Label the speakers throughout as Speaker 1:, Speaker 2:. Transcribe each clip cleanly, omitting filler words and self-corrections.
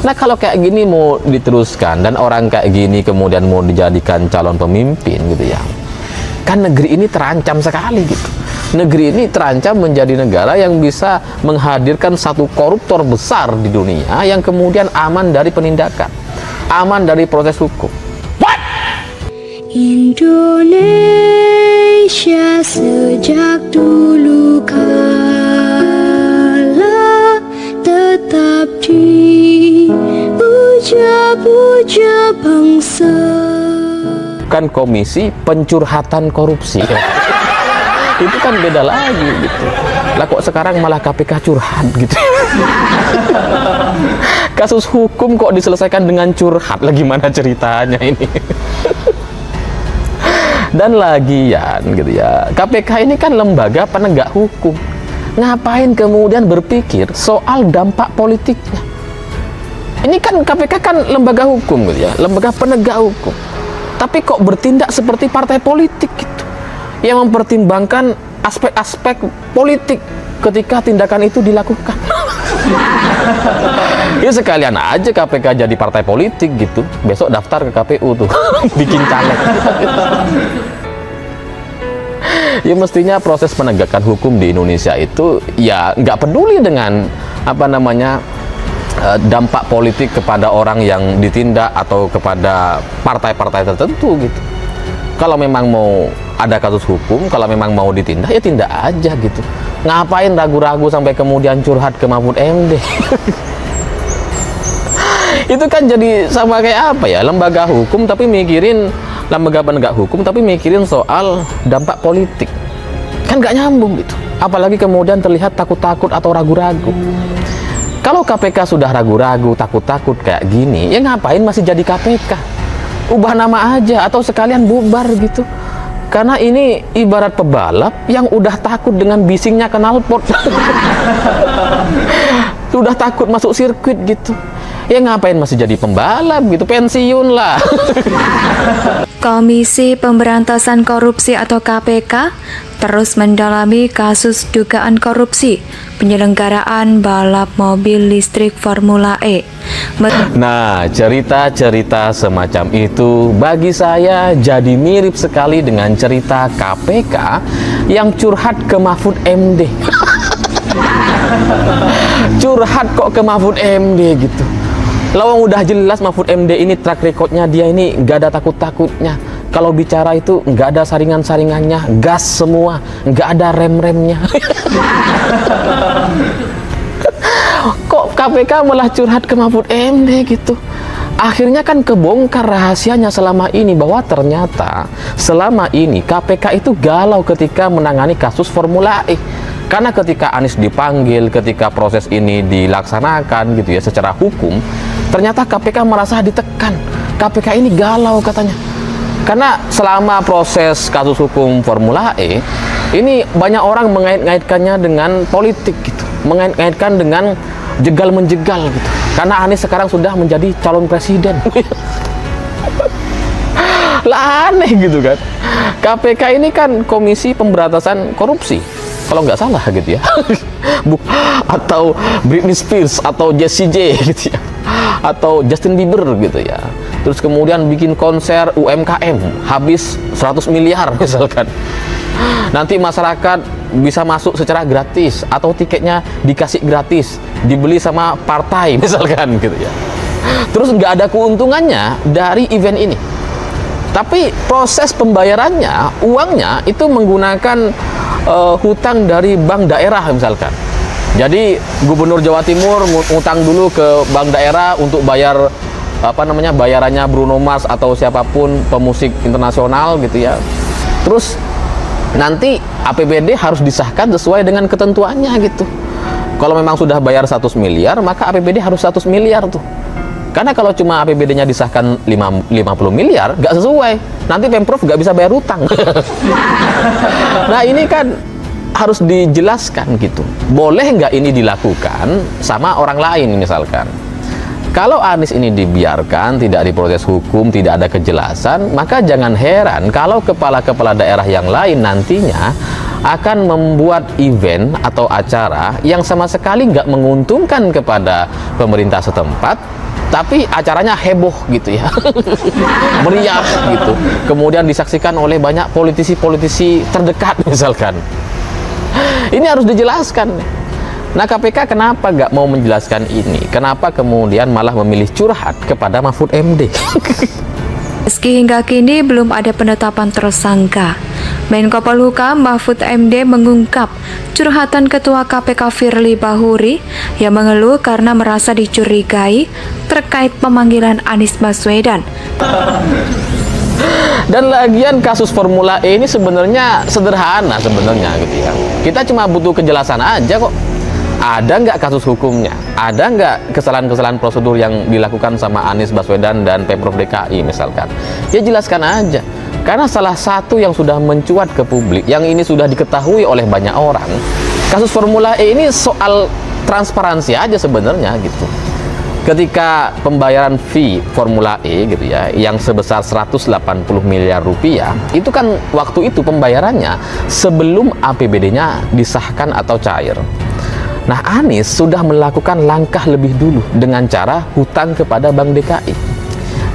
Speaker 1: Nah kalau kayak gini mau diteruskan dan orang kayak gini kemudian mau dijadikan calon pemimpin gitu ya, kan negeri ini terancam sekali gitu. Negeri ini terancam menjadi negara yang bisa menghadirkan satu koruptor besar di dunia yang kemudian aman dari penindakan, aman dari proses hukum.
Speaker 2: Indonesia sejak dulu kala tetap dipuja-puja bangsa.
Speaker 1: Kan komisi pencurhatan korupsi. Itu kan beda lagi gitu. Lah kok sekarang malah KPK curhat gitu. Kasus hukum kok diselesaikan dengan curhat, lah gimana ceritanya ini? Dan lagian gitu ya, KPK ini kan lembaga penegak hukum. Ngapain kemudian berpikir soal dampak politiknya? Ini kan KPK kan lembaga hukum gitu ya, lembaga penegak hukum. Tapi kok bertindak seperti partai politik gitu, yang mempertimbangkan aspek-aspek politik ketika tindakan itu dilakukan. Ya sekalian aja KPK jadi partai politik gitu, besok daftar ke KPU tuh, bikin caleg. Ya mestinya proses penegakan hukum di Indonesia itu ya nggak peduli dengan apa namanya dampak politik kepada orang yang ditindak atau kepada partai-partai tertentu gitu. Kalau memang mau ada kasus hukum, kalau memang mau ditindak ya tindak aja gitu. Ngapain ragu-ragu sampai kemudian curhat ke Mahfud MD? Itu kan jadi sama kayak apa ya, lembaga hukum tapi mikirin, lembaga penegak hukum tapi mikirin soal dampak politik. Kan nggak nyambung gitu. Apalagi kemudian terlihat takut-takut atau ragu-ragu. Kalau KPK sudah ragu-ragu, takut-takut kayak gini, ya ngapain masih jadi KPK? Ubah nama aja atau sekalian bubar gitu. Karena ini ibarat pebalap yang udah takut dengan bisingnya knalpot. Sudah takut masuk sirkuit gitu. Ya ngapain masih jadi pembalap gitu, pensiun lah.
Speaker 3: Komisi Pemberantasan Korupsi atau KPK terus mendalami kasus dugaan korupsi penyelenggaraan balap mobil listrik Formula E.
Speaker 1: Nah, cerita-cerita semacam itu bagi saya jadi mirip sekali dengan cerita KPK yang curhat ke Mahfud MD. Curhat kok ke Mahfud MD gitu. Lawang udah jelas Mahfud MD ini track recordnya dia ini nggak ada takut-takutnya. Kalau bicara itu nggak ada saringan-saringannya, gas semua, nggak ada rem-remnya. Kok KPK malah curhat ke Mahfud MD gitu? Akhirnya kan kebongkar rahasianya selama ini bahwa ternyata selama ini KPK itu galau ketika menangani kasus Formula E. Karena ketika Anies dipanggil, ketika proses ini dilaksanakan gitu ya secara hukum, ternyata KPK merasa ditekan. KPK ini galau katanya. Karena selama proses kasus hukum Formula E, ini banyak orang mengait-ngaitkannya dengan politik gitu. Mengait-ngaitkan dengan jegal-menjegal gitu. Karena Anies sekarang sudah menjadi calon presiden. Lah aneh gitu kan. KPK ini kan Komisi Pemberantasan Korupsi, kalau nggak salah gitu ya. Atau Britney Spears atau Jessie J gitu ya, atau Justin Bieber gitu ya. Terus kemudian bikin konser UMKM habis 100 miliar misalkan. Nanti masyarakat bisa masuk secara gratis atau tiketnya dikasih gratis, dibeli sama partai misalkan gitu ya. Terus nggak ada keuntungannya dari event ini. Tapi proses pembayarannya, uangnya itu menggunakan hutang dari bank daerah misalkan. Jadi Gubernur Jawa Timur ngutang dulu ke bank daerah untuk bayar apa namanya bayarannya Bruno Mars atau siapapun pemusik internasional gitu ya. Terus nanti APBD harus disahkan sesuai dengan ketentuannya gitu. Kalau memang sudah bayar 100 miliar, maka APBD harus 100 miliar tuh. Karena kalau cuma APBD-nya disahkan 50 miliar, nggak sesuai. Nanti Pemprov nggak bisa bayar utang. Nah ini kan harus dijelaskan gitu. Boleh nggak ini dilakukan sama orang lain misalkan. Kalau Anies ini dibiarkan, tidak diproses hukum, tidak ada kejelasan, maka jangan heran kalau kepala-kepala daerah yang lain nantinya akan membuat event atau acara yang sama sekali nggak menguntungkan kepada pemerintah setempat, tapi acaranya heboh gitu ya. Meriah gitu. Kemudian disaksikan oleh banyak politisi-politisi terdekat misalkan. Ini harus dijelaskan. Nah, KPK kenapa nggak mau menjelaskan ini? Kenapa kemudian malah memilih curhat kepada Mahfud MD?
Speaker 3: Meski hingga kini belum ada penetapan tersangka, Menko Polhukam Mahfud MD mengungkap curhatan Ketua KPK Firly Bahuri yang mengeluh karena merasa dicurigai terkait pemanggilan Anies Baswedan.
Speaker 1: Dan lagian kasus Formula E ini sebenarnya sederhana sebenarnya gitu ya. Kita cuma butuh kejelasan aja kok. Ada nggak kasus hukumnya? Ada nggak kesalahan-kesalahan prosedur yang dilakukan sama Anies Baswedan dan Pemprov DKI misalkan? Ya jelaskan aja. Karena salah satu yang sudah mencuat ke publik, yang ini sudah diketahui oleh banyak orang, kasus Formula E ini soal transparansi aja sebenarnya gitu. Ketika pembayaran fee Formula E gitu ya, yang sebesar 180 miliar rupiah, itu kan waktu itu pembayarannya sebelum APBD-nya disahkan atau cair. Nah, Anies sudah melakukan langkah lebih dulu dengan cara hutang kepada Bank DKI.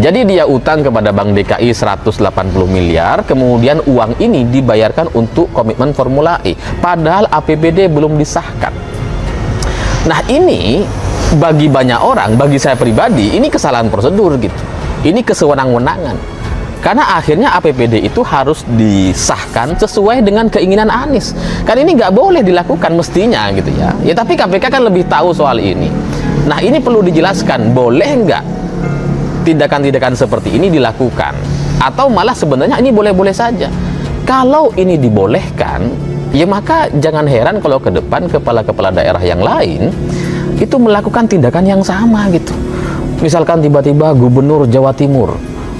Speaker 1: Jadi dia utang kepada Bank DKI 180 miliar, kemudian uang ini dibayarkan untuk komitmen Formula E, padahal APBD belum disahkan. Nah, ini bagi banyak orang, bagi saya pribadi, ini kesalahan prosedur gitu. Ini kesewenang-wenangan. Karena akhirnya APBD itu harus disahkan sesuai dengan keinginan Anies. Kan ini nggak boleh dilakukan mestinya gitu ya. Ya tapi KPK kan lebih tahu soal ini. Nah, ini perlu dijelaskan, boleh nggak tindakan-tindakan seperti ini dilakukan? Atau malah sebenarnya ini boleh-boleh saja. Kalau ini dibolehkan, ya maka jangan heran kalau ke depan kepala-kepala daerah yang lain itu melakukan tindakan yang sama gitu. Misalkan tiba-tiba Gubernur Jawa Timur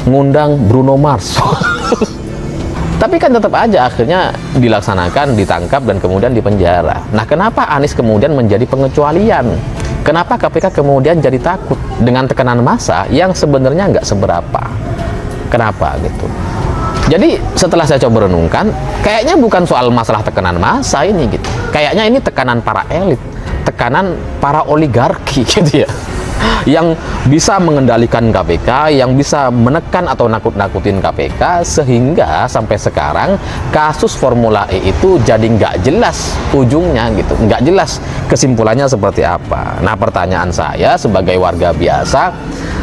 Speaker 1: ngundang Bruno Mars. Tapi kan tetap aja akhirnya dilaksanakan, ditangkap, dan kemudian dipenjara. Nah, kenapa Anies kemudian menjadi pengecualian? Kenapa KPK kemudian jadi takut dengan tekanan massa yang sebenarnya nggak seberapa? Kenapa gitu? Jadi setelah saya coba renungkan, kayaknya bukan soal masalah tekanan massa ini gitu. Kayaknya ini tekanan para elit, tekanan para oligarki gitu ya, yang bisa mengendalikan KPK, yang bisa menekan atau nakut-nakutin KPK, sehingga sampai sekarang kasus Formula E itu jadi nggak jelas ujungnya gitu, nggak jelas kesimpulannya seperti apa. Nah, pertanyaan saya sebagai warga biasa,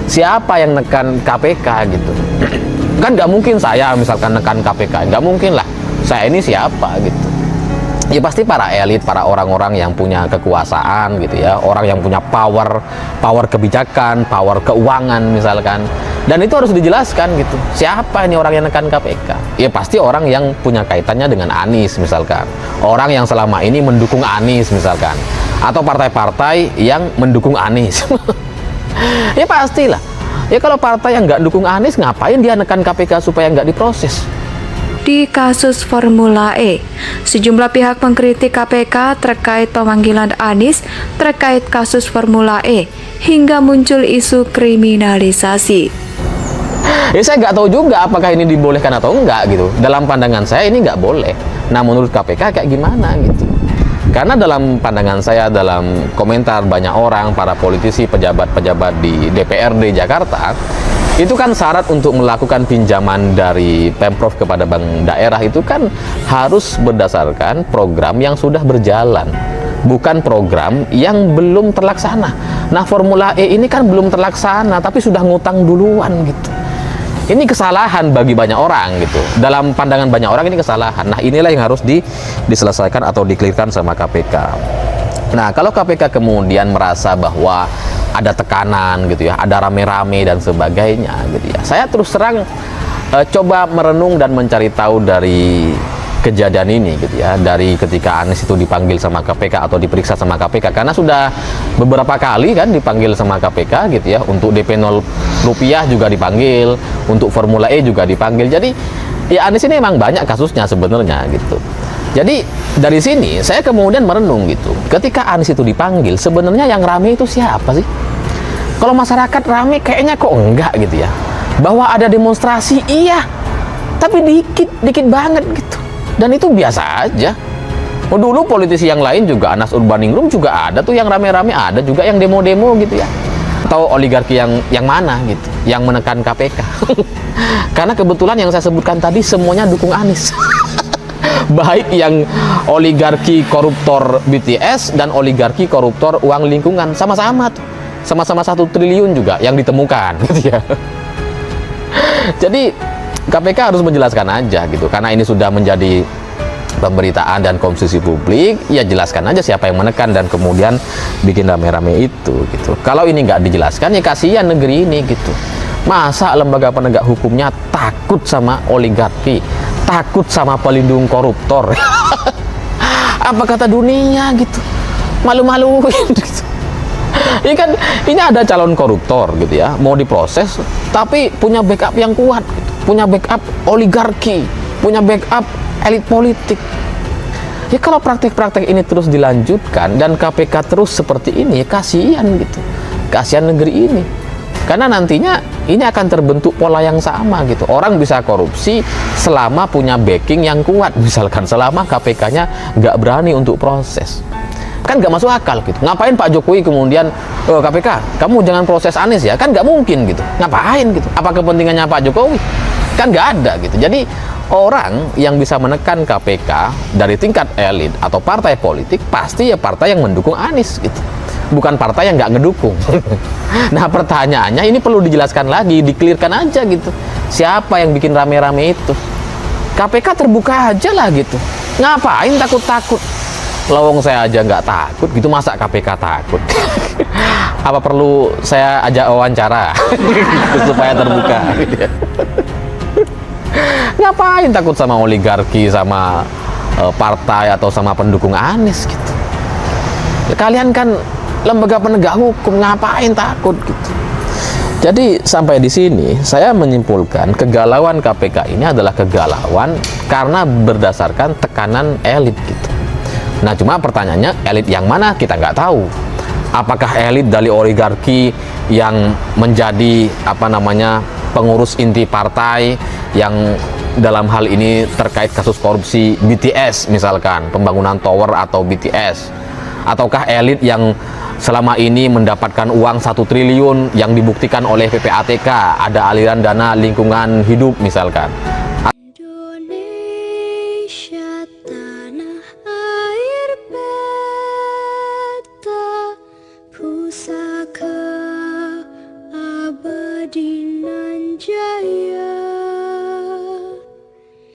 Speaker 1: siapa yang nekan KPK gitu? Kan nggak mungkin saya misalkan nekan KPK, nggak mungkin lah. Saya ini siapa gitu? Ya pasti para elit, para orang-orang yang punya kekuasaan gitu ya, orang yang punya power kebijakan, power keuangan misalkan. Dan itu harus dijelaskan gitu. Siapa ini orang yang nekan KPK? Ya pasti orang yang punya kaitannya dengan Anies misalkan. Orang yang selama ini mendukung Anies misalkan. Atau partai-partai yang mendukung Anies. Ya pastilah. Ya kalau partai yang nggak dukung Anies, ngapain dia nekan KPK supaya nggak diproses?
Speaker 3: Di kasus Formula E, sejumlah pihak mengkritik KPK terkait pemanggilan Anies terkait kasus Formula E hingga muncul isu kriminalisasi.
Speaker 1: Ya saya nggak tahu juga apakah ini dibolehkan atau enggak gitu. Dalam pandangan saya ini nggak boleh. Nah, menurut KPK kayak gimana gitu? Karena dalam pandangan saya, dalam komentar banyak orang, para politisi, pejabat-pejabat di DPRD Jakarta, itu kan syarat untuk melakukan pinjaman dari Pemprov kepada bank daerah itu kan harus berdasarkan program yang sudah berjalan, bukan program yang belum terlaksana. Nah, Formula E ini kan belum terlaksana tapi sudah ngutang duluan gitu. Ini kesalahan bagi banyak orang gitu. Dalam pandangan banyak orang ini kesalahan. Nah, inilah yang harus diselesaikan atau dikelirkan sama KPK. Nah, kalau KPK kemudian merasa bahwa ada tekanan gitu ya, ada rame-rame dan sebagainya gitu ya, saya terus terang coba merenung dan mencari tahu dari kejadian ini gitu ya, dari ketika Anies itu dipanggil sama KPK atau diperiksa sama KPK, karena sudah beberapa kali kan dipanggil sama KPK gitu ya, untuk DP 0 rupiah juga dipanggil, untuk Formula E juga dipanggil. Jadi ya Anies ini memang banyak kasusnya sebenarnya gitu. Jadi dari sini saya kemudian merenung gitu, ketika Anies itu dipanggil, sebenarnya yang rame itu siapa sih? Kalau masyarakat rame kayaknya kok enggak gitu ya. Bahwa ada demonstrasi iya, tapi dikit banget gitu. Dan itu biasa aja. Oh, dulu politisi yang lain juga, Anas Urbaningrum juga ada tuh yang rame-rame, ada juga yang demo-demo gitu ya. Atau oligarki yang mana gitu, yang menekan KPK? Karena kebetulan yang saya sebutkan tadi semuanya dukung Anies. Baik yang oligarki koruptor BTS dan oligarki koruptor uang lingkungan, sama-sama tuh. Sama-sama 1 triliun juga yang ditemukan gitu ya. Jadi KPK harus menjelaskan aja gitu, karena ini sudah menjadi pemberitaan dan konsumsi publik, ya jelaskan aja siapa yang menekan dan kemudian bikin rame-rame itu gitu. Kalau ini nggak dijelaskan, ya kasihan negeri ini gitu. Masa lembaga penegak hukumnya takut sama oligarki, takut sama pelindung koruptor? Apa kata dunia gitu? Malu-maluin gitu. Ini kan, ini ada calon koruptor gitu ya, mau diproses, tapi punya backup yang kuat gitu. Punya backup oligarki, punya backup elit politik. Ya kalau praktik-praktik ini terus dilanjutkan dan KPK terus seperti ini, ya kasihan gitu. Kasihan negeri ini. Karena nantinya ini akan terbentuk pola yang sama gitu. Orang bisa korupsi selama punya backing yang kuat. Misalkan selama KPK-nya nggak berani untuk proses. Kan nggak masuk akal gitu. Ngapain Pak Jokowi kemudian, KPK, kamu jangan proses Anies ya? Kan nggak mungkin gitu. Ngapain gitu? Apa kepentingannya Pak Jokowi? Kan nggak ada gitu. Jadi orang yang bisa menekan KPK dari tingkat elit atau partai politik pasti ya partai yang mendukung Anies gitu, bukan partai yang nggak ngedukung. Nah pertanyaannya ini perlu dijelaskan lagi, dikelirkan aja gitu, siapa yang bikin rame-rame itu. KPK terbuka aja lah gitu, ngapain takut-takut? Lawang saya aja nggak takut gitu, masa KPK takut? Apa perlu saya ajak wawancara supaya terbuka gitu ya? Ngapain takut sama oligarki, sama partai atau sama pendukung Anies gitu? Ya, kalian kan lembaga penegak hukum, ngapain takut gitu? Jadi sampai di sini saya menyimpulkan kegalauan KPK ini adalah kegalauan karena berdasarkan tekanan elit gitu. Nah cuma pertanyaannya, elit yang mana kita nggak tahu. Apakah elit dari oligarki yang menjadi pengurus inti partai yang dalam hal ini terkait kasus korupsi BTS misalkan, pembangunan tower atau BTS, ataukah elit yang selama ini mendapatkan uang 1 triliun yang dibuktikan oleh PPATK ada aliran dana lingkungan hidup misalkan.
Speaker 2: Indonesia tanah